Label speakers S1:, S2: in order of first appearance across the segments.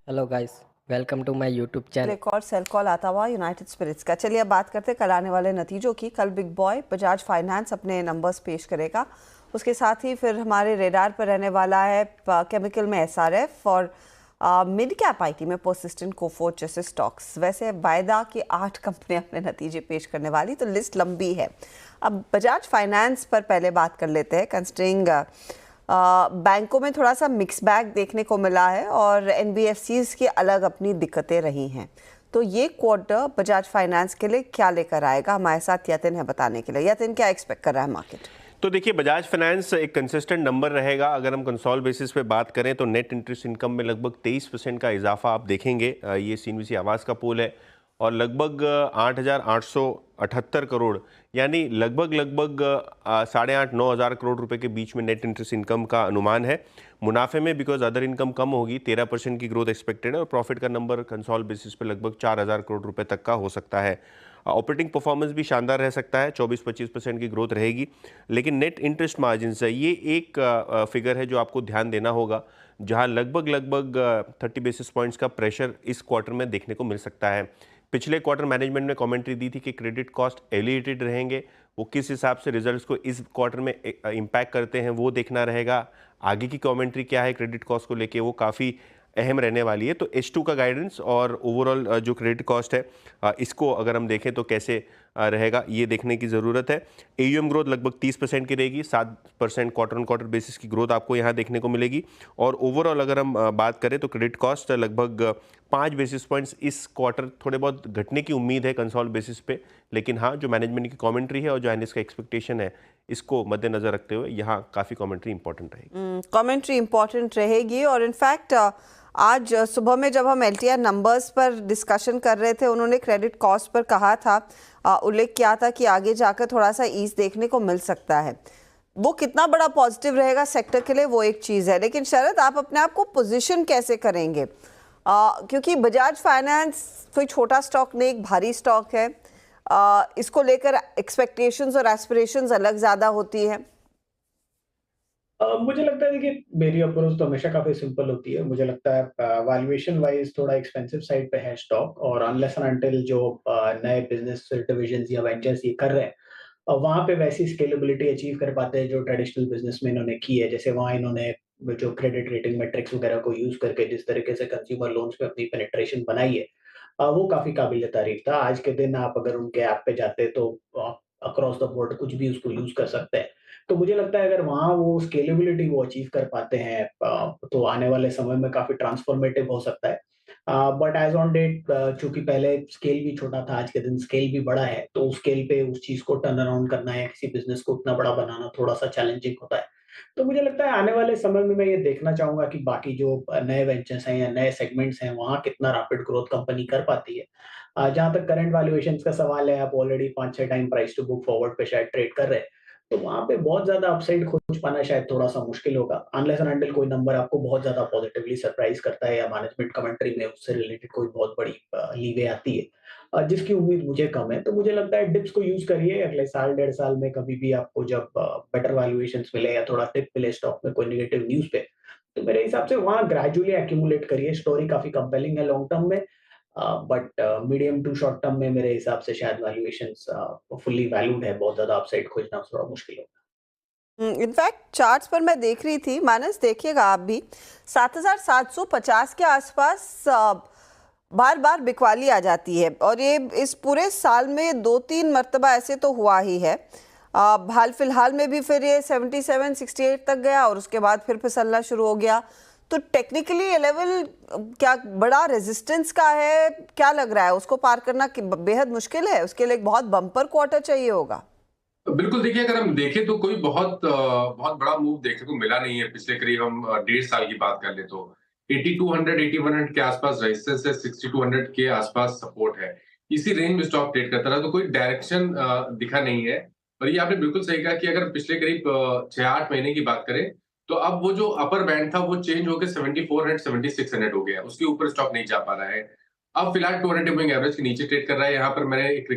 S1: Hello guys, welcome to my YouTube channel.
S2: एक और cell call आता हुआ यूनाइटेड स्पिरिट्स का। चलिए अब बात करते हैं कल आने वाले नतीजों की। कल बिग बॉय बजाज फाइनेंस अपने नंबर्स पेश करेगा। उसके साथ ही फिर हमारे रेडार पर रहने वाला है केमिकल में एसआरएफ और मिड कैप आईटी में परसिस्टेंट कोफोर्ज जैसे स्टॉक्स। वैसे वायदा की 8 कंपनियां अपने नतीजे पेश करने वाली, तो लिस्ट लंबी है। अब बजाज फाइनेंस पर पहले बात कर लेते हैं। कंसिडरिंग बैंकों में थोड़ा सा मिक्स बैग देखने को मिला है और एनबीएफसीज की अलग अपनी दिक्कतें रही हैं, तो ये क्वार्टर बजाज फाइनेंस के लिए क्या लेकर आएगा? हमारे साथ यतिन है बताने के लिए। यतिन, क्या एक्सपेक्ट कर रहा है मार्केट?
S3: तो देखिए, बजाज फाइनेंस एक कंसिस्टेंट नंबर रहेगा। अगर हम कंसोल बेसिस पे बात करें तो नेट इंटरेस्ट इनकम में लगभग 23% का इजाफा आप देखेंगे। ये सीएनबीसी आवास का पोल है और लगभग 8,878 करोड़, यानी लगभग 8,500-9,000 करोड़ रुपए के बीच में नेट इंटरेस्ट इनकम का अनुमान है। मुनाफे में बिकॉज अदर इनकम कम होगी, 13% की ग्रोथ एक्सपेक्टेड है और प्रॉफिट का नंबर कंसोल बेसिस पे लगभग 4,000 करोड़ रुपए तक का हो सकता है। ऑपरेटिंग परफॉर्मेंस भी शानदार रह सकता है, 24-25% की ग्रोथ रहेगी। लेकिन नेट इंटरेस्ट मार्जिन से ये एक फिगर है जो आपको ध्यान देना होगा, जहां लगभग 30 बेसिस पॉइंट्स का प्रेशर इस क्वार्टर में देखने को मिल सकता है। पिछले क्वार्टर मैनेजमेंट ने कमेंट्री दी थी कि क्रेडिट कॉस्ट एलिवेटेड रहेंगे। वो किस हिसाब से रिजल्ट्स को इस क्वार्टर में इम्पैक्ट करते हैं वो देखना रहेगा। आगे की कमेंट्री क्या है क्रेडिट कॉस्ट को लेके, वो काफ़ी अहम रहने वाली है। तो H2 का गाइडेंस और ओवरऑल जो क्रेडिट कॉस्ट है इसको अगर हम देखें तो कैसे रहेगा ये देखने की ज़रूरत है। AUM ग्रोथ लगभग 30% की रहेगी, 7% क्वार्टर ऑन क्वार्टर बेसिस की ग्रोथ आपको यहाँ देखने को मिलेगी। और ओवरऑल अगर हम बात करें तो क्रेडिट कॉस्ट लगभग 5 बेसिस पॉइंट्स इस क्वार्टर थोड़े बहुत घटने की उम्मीद है कंसोल बेसिस पे। लेकिन हाँ, जो मैनेजमेंट की कमेंट्री है और जो एनालिस्ट का एक्सपेक्टेशन है, इसको मद्देनजर रखते हुए यहाँ काफ़ी कमेंट्री इंपॉर्टेंट रहेगी।
S2: कमेंट्री इंपॉर्टेंट रहेगी। और इनफैक्ट आज सुबह में जब हम एलटीआर नंबर्स पर डिस्कशन कर रहे थे, उन्होंने क्रेडिट कॉस्ट पर कहा था, उल्लेख किया था कि आगे जाकर थोड़ा सा ईज देखने को मिल सकता है। वो कितना बड़ा पॉजिटिव रहेगा सेक्टर के लिए वो एक चीज़ है। लेकिन शरद, आप अपने आप को पोजीशन कैसे करेंगे? क्योंकि बजाज फाइनेंस कोई छोटा स्टॉक नहीं, एक भारी स्टॉक है। इसको लेकर एक्सपेक्टेशंस और एस्पिरेशंस अलग ज़्यादा होती है।
S4: मुझे लगता है, देखिए, मेरी अप्रोच तो हमेशा काफी सिंपल होती है। मुझे लगता है वैल्यूएशन वाइज थोड़ा एक्सपेंसिव साइड पे है स्टॉक, और अनलेस एंड अनटिल जो नए बिजनेस डिविजन्स या वेंचर्स ये कर रहे हैं, वहाँ पे वैसी स्केलेबिलिटी अचीव कर पाते हैं जो ट्रेडिशनल बिजनेस में इन्होंने की है। जैसे वहाँ इन्होंने जो क्रेडिट रेटिंग मैट्रिक्स वगैरह को यूज करके जिस तरीके से कंज्यूमर लोन्स पे अपनी पेनिट्रेशन बनाई है, वो काफी काबिल तारीफ था। आज के दिन आप अगर उनके ऐप पे जाते तो अक्रॉस द बोर्ड कुछ भी उसको यूज कर सकते हैं। तो मुझे लगता है अगर वहाँ वो स्केलेबिलिटी वो अचीव कर पाते हैं, तो आने वाले समय में काफ़ी ट्रांसफॉर्मेटिव हो सकता है। बट एज़ ऑन डेट, चूँकि पहले स्केल भी छोटा था, आज के दिन स्केल भी बड़ा है, तो उस स्केल पे उस चीज़ को टर्न अराउंड करना या किसी बिज़नेस को उतना बड़ा बनाना थोड़ा-सा चैलेंजिंग होता है। तो मुझे लगता है आने वाले समय में मैं ये देखना चाहूँगा कि बाकी जो नए वेंचर्स हैं या नए सेगमेंट्स हैं, वहाँ कितना रैपिड ग्रोथ कंपनी कर पाती है। जहाँ तक करंट वैल्यूएशंस का सवाल है, आप already 5-6 time price to book forward पे शायद ट्रेड कर रहे हैं। तो वहाँ पे बहुत ज़्यादा अपसाइड खोज पाना शायद थोड़ा-सा मुश्किल होगा, अनलेस एंड अनटिल कोई नंबर आपको बहुत ज़्यादा पॉजिटिवली सरप्राइज़ करता है या मैनेजमेंट कमेंट्री में उससे रिलेटेड कोई बहुत बड़ी लीवे आती है, जिसकी उम्मीद मुझे कम है। तो मुझे लगता है डिप्स को यूज़ करिए। अगले साल, डेढ़ साल में कभी भी आपको जब बेटर वैल्यूएशंस मिले या थोड़ा डिप मिले स्टॉक में कोई नेगेटिव न्यूज़ पे, तो मेरे हिसाब से वहाँ ग्रेजुअली एक्यूमुलेट करिए। स्टोरी काफ़ी कंपेलिंग है लॉन्ग टर्म में, but medium to short term में मेरे हिसाब से शायद वैल्यूएशंस फुल्ली वैल्यूड है। बहुत ज़्यादा अपसाइड खोजना थोड़ा मुश्किल होगा।
S2: इनफैक्ट चार्ट्स पर मैं देख रही थी, मानस देखिएगा आप भी, 7,750 के आसपास बार बार बिकवाली आ जाती है। और ये इस पूरे साल में 2-3 मरतबा ऐसे तो हुआ ही है। हाल फिलहाल में भी फिर ये 77-68 तक गया और उसके बाद फिर फिसलना शुरू हो गया। तो टेक्निकली ये लेवल क्या बड़ा रेजिस्टेंस का है? क्या लग रहा है उसको पार करना बेहद मुश्किल है? उसके लिए एक बहुत बम्पर क्वार्टर चाहिए होगा।
S5: तो बिल्कुल, देखिए, अगर हम देखें तो कोई बहुत बड़ा मूव देखने को मिला नहीं है। पिछले करीब हम 1.5 साल की बात कर ले तो 8200 8100 के आसपास रेजिस्टेंस है, 6200 के आसपास सपोर्ट है। इसी रेंज में स्टॉक ट्रेड करता रहा, तो कोई डायरेक्शन दिखा नहीं है। और ये आपने बिल्कुल सही कहा कि अगर पिछले करीब 6-8 महीने की बात करें तो अब वो जो अपर बैंड था वो चेंज होकर 7400 7600 हो गया है। उसके ऊपर स्टॉक नहीं जा पा रहा है। अब फिलहाल 200 मूविंग एवरेज के नीचे ट्रेड कर रहा है। यहाँ पर मैंने एक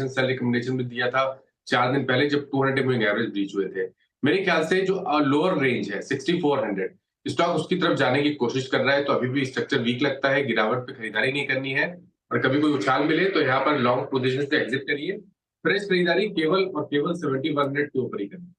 S5: सेल रिकमेंडेशन भी दिया था 4 दिन पहले, जब 200 मूविंग एवरेज ब्रीच हुए थे। मेरे ख्याल से जो लोअर रेंज है 6400, स्टॉक उसकी तरफ जाने की कोशिश कर रहा है, तो अभी भी स्ट्रक्चर वीक लगता है, गिरावट पे खरीदारी नहीं करनी है। और कभी कोई उछाल मिले तो यहाँ पर लॉन्ग पोजीशन से एग्जिट करिए। फ्रेश खरीदारी केवल और केवल 7100 के ऊपर ही करनी।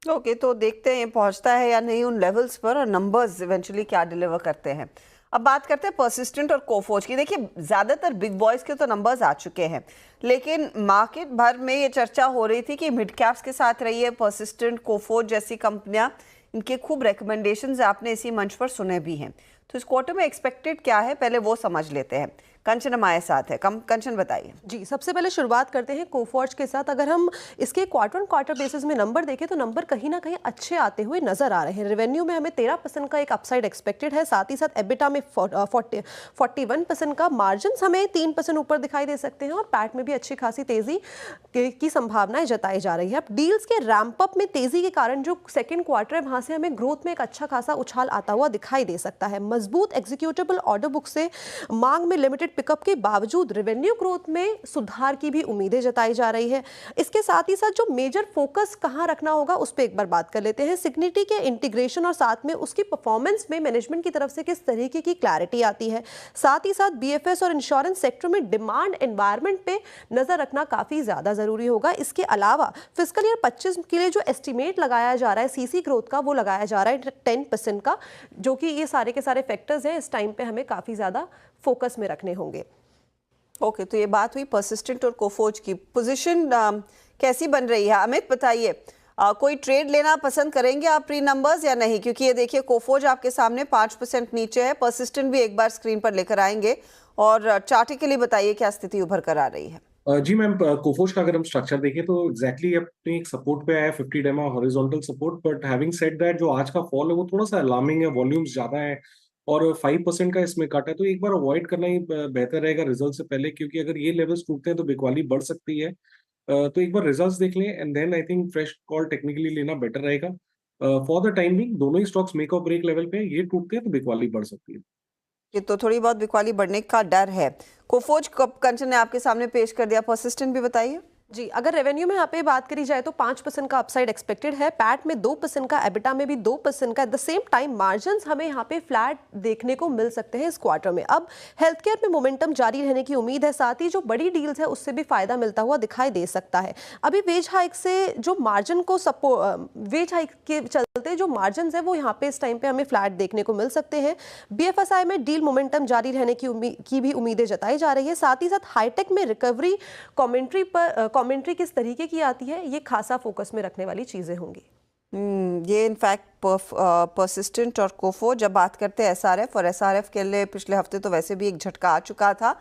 S2: ओके, तो देखते हैं ये पहुंचता है या नहीं उन लेवल्स पर, और नंबर्स इवेंचुअली क्या डिलीवर करते हैं। अब बात करते हैं परसिस्टेंट और कोफोर्ज की। देखिए, ज़्यादातर बिग बॉयज़ के तो नंबर्स आ चुके हैं, लेकिन मार्केट भर में ये चर्चा हो रही थी कि मिड कैप्स के साथ रही है परसिस्टेंट, कोफोर्ज जैसी कंपनियां। इनके खूब रिकमेंडेशंस आपने इसी मंच पर सुने भी हैं। तो इस क्वार्टर में एक्सपेक्टेड क्या है, पहले वो समझ लेते हैं। कंचन हमारे साथ है। कंचन बताइए।
S6: जी, सबसे पहले शुरुआत करते हैं कोफोर्ज के साथ। अगर हम इसके क्वार्टर ऑन क्वार्टर बेसिस में नंबर देखें तो नंबर कहीं ना कहीं अच्छे आते हुए नजर आ रहे हैं। रेवेन्यू में हमें 13% का एक अपसाइड एक्सपेक्टेड है, साथ ही साथ एबिटा में 41% का, मार्जिन हमें 3% ऊपर दिखाई दे सकते हैं, और पैट में भी अच्छी खासी तेजी की संभावनाएं जताई जा रही है। अब डील्स के रैंप अप में तेजी के कारण जो सेकेंड क्वार्टर है वहां से हमें ग्रोथ में एक अच्छा खासा उछाल आता हुआ दिखाई दे सकता है। मजबूत एग्जीक्यूटेबल ऑर्डर बुक से मांग में लिमिटेड पिकअप के बावजूद रेवेन्यू ग्रोथ में सुधार की भी उम्मीदें जताई जा रही है। इसके साथ ही साथ जो मेजर फोकस कहां रखना होगा उस पर एक बार बात कर लेते हैं। सिग्निटी के इंटीग्रेशन और साथ में उसकी परफॉर्मेंस में मैनेजमेंट की तरफ से किस तरीके की क्लैरिटी आती है। साथ ही साथ बीएफएस और इंश्योरेंस सेक्टर में डिमांड एनवायरनमेंट पे नजर रखना काफी ज्यादा जरूरी होगा। इसके अलावा फिस्कल ईयर 25 के लिए जो एस्टिमेट लगाया जा रहा है सीसी ग्रोथ का, वो लगाया जा रहा है 10% का, जो कि ये सारे के सारे फैक्टर्स हैं इस टाइम पे हमें काफी ज्यादा फोकस में रखने होंगे।
S2: ओके, तो ये बात हुई परसिस्टेंट और कोफोर्ज की। पोजीशन कैसी बन रही है, अमित बताइए। कोई ट्रेड लेना पसंद करेंगे आप प्री नंबर्स या नहीं? क्योंकि ये देखिए, कोफोर्ज आपके सामने 5% नीचे है, परसिस्टेंट भी एक बार स्क्रीन पर लेकर आएंगे, और चार्टिकली बताइए क्या स्थिति उभर कर आ रही है।
S7: जी मैम, कोफोर्ज का अगर हम स्ट्रक्चर देखें तो एग्जैक्टली अपने एक सपोर्ट पे आया 50 डेमा horizontal support. But having said that, जो आज का फॉल है वो थोड़ा सा अलार्मिंग है, वॉल्यूम्स ज्यादा है और 5% का इसमें कट है, तो एक बार अवॉइड करना ही बेहतर रहेगा रिजल्ट से पहले, क्योंकि अगर ये लेवल्स टूटते हैं तो बिकवाली बढ़ सकती है। तो एक बार रिजल्ट्स देख लें and then I think fresh call technically लेना बेटर रहेगा। फॉर द टाइम बिंग दोनों ही स्टॉक्स मेक और ब्रेक लेवल पे, ये टूटते हैं तो बिकवाली बढ़ सकती है।
S2: ये तो थोड़ी बहुत बिकवाली बढ़ने का डर है। कोफोर्ज कंचन ने आपके सामने पेश कर दिया, परसिस्टेंट भी बताइए।
S6: जी, अगर रेवेन्यू में यहाँ पे बात करी जाए तो 5% का अपसाइड एक्सपेक्टेड है, पैट में 2% का, एबिटा में भी 2% का। At the same time margins हमें यहाँ पे फ्लैट देखने को मिल सकते हैं इस क्वार्टर में। अब हेल्थ केयर में मोमेंटम जारी रहने की उम्मीद है, साथ ही जो बड़ी डील्स है उससे भी फायदा मिलता हुआ दिखाई दे सकता है। अभी वेज हाइक से जो मार्जिन को वेज हाइक के चलते जो मार्जिन है वो यहाँ पे इस टाइम पे हमें फ्लैट देखने को मिल सकते हैं। बीएफएसआई में डील मोमेंटम जारी रहने की भी उम्मीदें जताई जा रही है। साथ ही साथ हाईटेक में रिकवरी कमेंट्री किस तरीके की आती है, ये खासा फोकस में रखने वाली चीजें होंगी।
S2: ये इनफैक्ट परसिस्टेंट और कोफो। जब बात करते हैं एसआरएफ, और एसआरएफ के लिए पिछले हफ्ते तो वैसे भी एक झटका आ चुका था,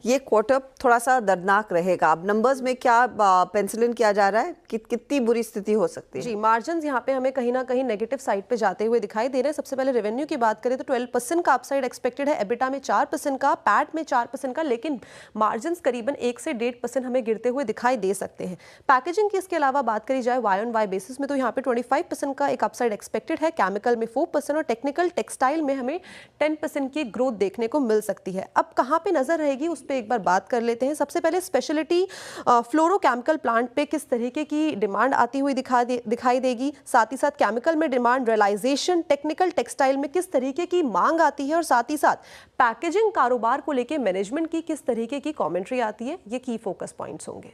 S2: ये क्वार्टर थोड़ा सा दर्दनाक रहेगा। अब नंबर्स में क्या पेंसिल इन किया जा रहा है, कितनी बुरी स्थिति हो सकती है?
S6: जी, मार्जिन्स यहाँ पे हमें कहीं ना कहीं नेगेटिव साइड पे जाते हुए दिखाई दे रहे हैं। सबसे पहले रेवेन्यू की बात करें तो 12% का अपसाइड एक्सपेक्टेड है, एबिटा में 4% का, पैट में 4% का, लेकिन मार्जिन्स करीबन 1 से 1.5% हमें गिरते हुए दिखाई दे सकते हैं। पैकेजिंग की इसके अलावा बात करी जाए वाई ऑन वाई बेसिस में तो यहाँ पे 25% का एक अपसाइड एक्सपेक्टेड है, केमिकल में 4% और टेक्निकल टेक्सटाइल में हमें 10% की ग्रोथ देखने को मिल सकती है। अब कहाँ पे नजर रहेगी उस पर एक बार बात कर लेते हैं। सबसे पहले स्पेशलिटी फ्लोरोकेमिकल प्लांट पे किस तरीके की डिमांड आती हुई दिखाई देगी, साथ ही साथ केमिकल में डिमांड रियलाइजेशन, टेक्निकल टेक्सटाइल में किस तरीके की मांग आती है, और साथ ही साथ पैकेजिंग कारोबार को लेकर मैनेजमेंट की किस तरीके की कमेंट्री आती है, ये की फोकस पॉइंट्स होंगे।